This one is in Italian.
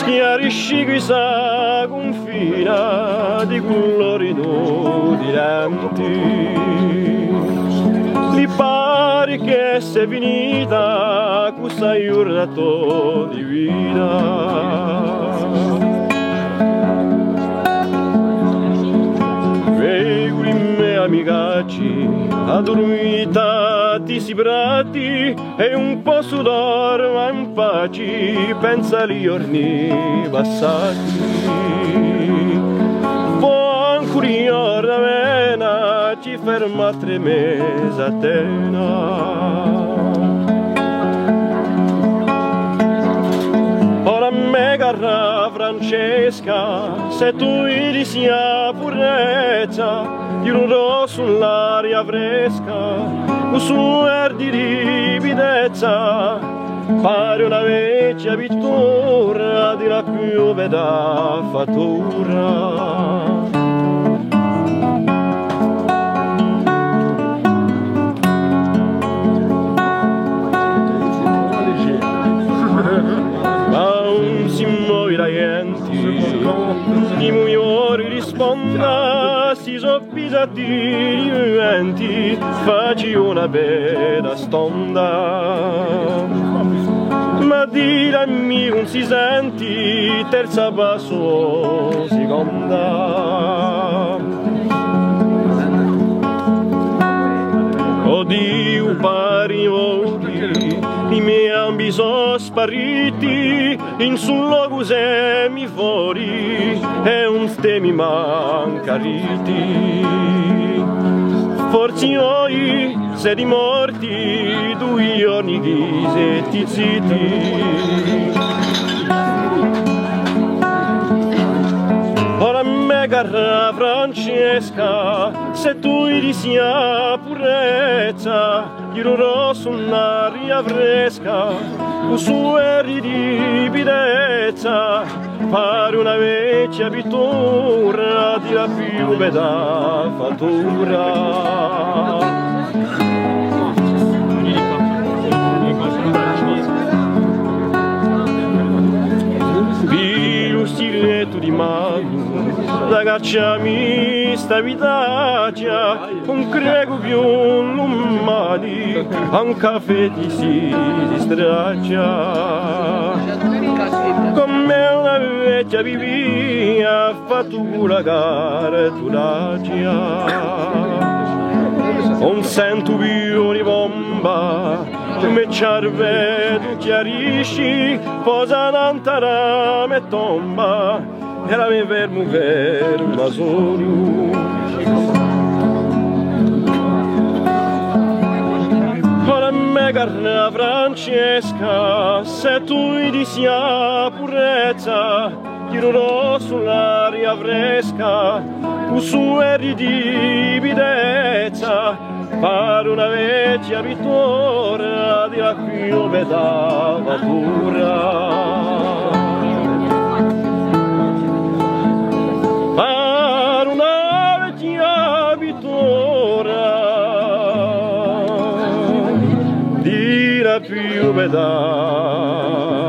Schiarisci questa confina di colori nudiranti. Mi pare che sia finita questa giornata di vita. Amigacci, addormentati si prati e un po' su dorma in pace, pensa agli giorni passati. Poi ancora in ordine ci ferma 3 mesi a Tena. Ora me cara Francesca, se tu eri sia purezza, io sull'aria fresca, un suer di rividezza, pare una vecchia pittura di una più bella fattura. I migliori risponda, si soppisati i venti, facci una bella stonda. Ma dirami non si senti, terza basso, seconda. Oddio pari volti, i miei ambi sono spariti, in sul luogo se mi fuori e un ste mi manca riti. Forse noi siete morti 2 giorni ghisetti zitti. Ora me cara Francesca, se tu eri sia purezza, io rosso un'aria fresca, un sueri di bidezza, pare una vecchia pittura di la più bella fattura. Stiletto di mano, ragazziami sta vitaccia, un greco più lumati, a un caffè ti si distraccia. Come una vecchia vivia, fatto la gara non sento più di bomba, me cervello chiarisci, posa n'antara me tomba, era me fermo solo. Ora me cara Francesca, se tu di sia purezza, tirerò sull'aria fresca, un sueri di bidezza, pare una vecchia pittura di la più bella fattura. Pare una vecchia pittura di la più bella